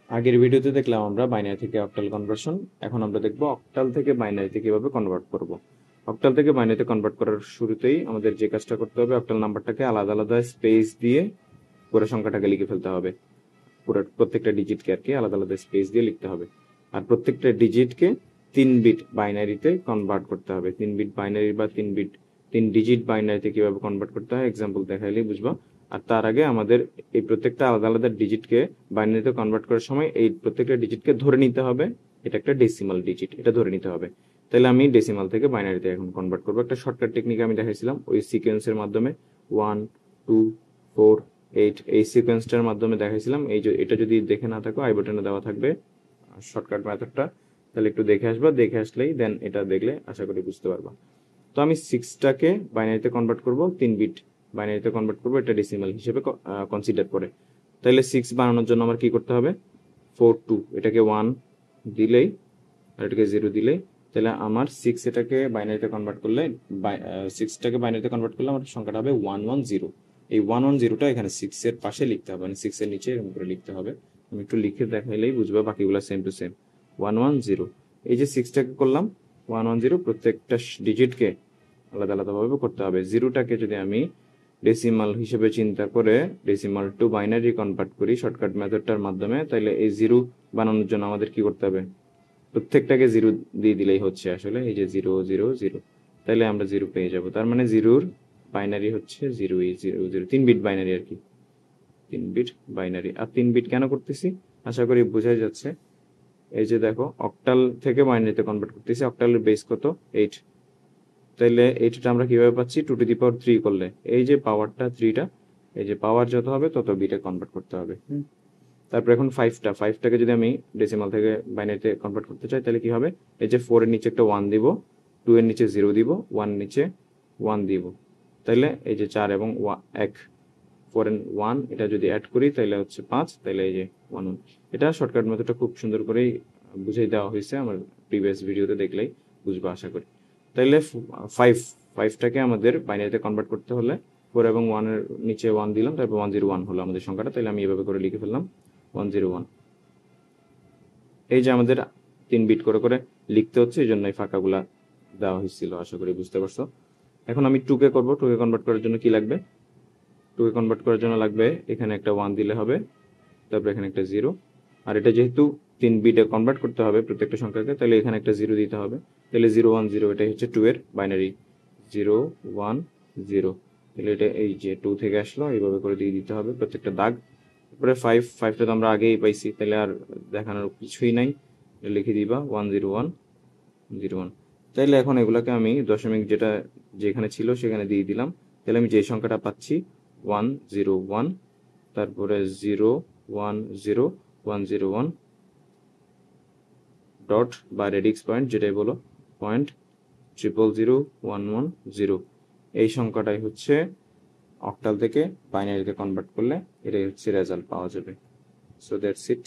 আগের ভিডিওতে দেখলাম আমরা বাইনারি থেকে অক্টাল কনভার্সন। এখন আমরা দেখব অক্টাল থেকে বাইনারিতে কিভাবে কনভার্ট করব। অক্টাল থেকে বাইনারিতে কনভার্ট করার শুরুতেই আমাদের যে কাজটা করতে হবে, অক্টাল নাম্বারটাকে আলাদা আলাদা স্পেস দিয়ে পুরো সংখ্যাটাকে লিখে ফেলতে হবে। পুরো প্রত্যেকটা ডিজিটকে আর কি আলাদা আলাদা স্পেস দিয়ে লিখতে হবে। আর প্রত্যেকটা ডিজিটকে 3 বিট বাইনারিতে কনভার্ট করতে হবে। 3 বিট বাইনারি বা 3 ডিজিট বাইনারিতে কিভাবে কনভার্ট করতে হয় এক্সাম্পল দেখাইলেই বুঝবা। আর তার আগে আমাদের এই প্রত্যেকটা আলাদা আলাদা ডিজিটকে বাইনারিতে কনভার্ট করার সময় এই প্রত্যেকটা ডিজিটকে ধরে নিতে হবে এটা একটা ডেসিমাল ডিজিট, এটা ধরে নিতে হবে। তাহলে আমি ডেসিমাল থেকে বাইনারিতে এখন কনভার্ট করবো। একটা শর্টকাট টেকনিক আমি দেখাইছিলাম ওই সিকোয়েন্সের মাধ্যমে, 1 2 4 8 এই সিকোয়েন্সটার মাধ্যমে দেখাইছিলাম। এটা যদি দেখে না থাকো আই বাটনে দেওয়া থাকবে শর্টকাট মেথডটা, তাহলে একটু দেখে আসবা। দেখে আসলেই দেন এটা দেখলে আশা করি বুঝতে পারবা। তো আমি 6টাকে বাইনারিতে কনভার্ট করব, 3 বিট বাইনারিতে কনভার্ট করব, এটা ডেসিমাল হিসেবে কনসিডার করে। তাহলে 6 বানানোর জন্য আমার কি করতে হবে, 4 2 এটাকে 1 দিলেই আর এটাকে 0 দিলেই, তাহলে আমার 6 এটাকে বাইনারিতে কনভার্ট করলে 6টাকে বাইনারিতে কনভার্ট করলে আমার সংখ্যাটা হবে 110। এই 110টা এখানে 6 এর পাশে লিখতে হবে, মানে 6 এর নিচে এরকম করে লিখতে হবে। আমি একটু লিখে দেখাইলেই বুঝবে, বাকিগুলো সেম টু সেম। 110, এই যে 6টাকে করলাম 110, প্রত্যেকটা ডিজিটকে আলাদা আলাদাভাবে করতে হবে। 0টাকে যদি আমি ডেসিমাল হিসেবে চিন্তা করে ডেসিমাল টু বাইনারি কনভার্ট করি শর্টকাট মেথডটার মাধ্যমে, তাহলে এই 0 বানানোর জন্য আমাদের কি করতে হবে, প্রত্যেকটাকে 0 দিয়ে দিলেই হচ্ছে আসলে। এই যে 0 0 0, তাহলে আমরা 0 পেয়ে যাব। তার মানে 0-র বাইনারি হচ্ছে 0 0 0, 3 বিট বাইনারি আর কি, 3 বিট বাইনারি। আর 3 বিট কেন করতেছি আশা করি বোঝাই যাচ্ছে। এই যে দেখো, অক্টাল থেকে বাইনারিতে কনভার্ট করতেছি, অক্টালের বেস কত, 8। তাইলে এইটা আমরা কিভাবে পাচ্ছি, 2 টু দি পাওয়ার 3 করলে এই যে পাওয়ারটা 3টা, এই যে পাওয়ার যত হবে তত বিটে কনভার্ট করতে হবে। তারপর এখন 5টাকে যদি আমি ডেসিমাল থেকে বাইনারিতে কনভার্ট করতে চাই তাহলে কি হবে, এই যে 4 এর নিচে একটা 1 দিব, 2 এর নিচে 0 দিব, 1 নিচে 1 দিব। তাইলে এই যে 4 এবং 1, 4 এন্ড 1 এটা যদি অ্যাড করি তাহলে হচ্ছে 5, তাহলে এই যে 1 1। এটা শর্টকাট মেথডটা খুব সুন্দর করেই বুঝিয়ে দেওয়া হয়েছে আমার প্রিভিয়াস ভিডিওতে, দেখলেই বুঝবো আশা করি। তাইলে 5টাকে আমাদের বাইনারিতে কনভার্ট করতে হলে 4 এবং 1 এর নিচে 1 দিলাম, তারপর 101 হলো আমাদের সংখ্যাটা। তাহলে আমি এভাবে করে লিখে ফেললাম 101। এই যে আমাদের 3 বিট করে করে লিখতে হচ্ছে, এই জন্য এই ফাঁকাগুলা দেওয়া হয়েছিল, আশা করি বুঝতে পারছো। এখন আমি 2কে করবো। 2কে কনভার্ট করার জন্য কি লাগবে, 2কে কনভার্ট করার জন্য লাগবে এখানে একটা 1 দিলে হবে, তারপর এখানে একটা 0। আর এটা যেহেতু 3 বিটে কনভার্ট করতে হবে প্রত্যেকটা সংখ্যাকে, তাহলে এখানে একটা 0 দিতে হবে। তাহলে 0 1 0, এটাই হচ্ছে 2 এর বাইনারি, 0 1 0। তাহলে এটা এই যে 2 থেকে আসলো, এইভাবে করে দিয়ে দিতে হবে প্রত্যেকটা দাগ। তারপরে 5টা তো আমরা আগেই পাইছি, তাহলে আর দেখানোর কিছুই নাই, লিখে দিবা 101 01। তাইলে এখন এগুলাকে আমি দশমিক যেটা যেখানে ছিল সেখানে দিয়ে দিলাম। তাহলে আমি যে সংখ্যাটা পাচ্ছি 101, তারপরে 0 1 0 1 0 1 ডট বা রেডিক্স পয়েন্ট যেটাই বলো, পয়েন্ট 0 0 0 1 1 0। এই সংখ্যাটাই হচ্ছে অক্টাল থেকে বাইনারিতে কনভার্ট করলে এটাই হচ্ছে রেজাল্ট পাওয়া যাবে। So that's it.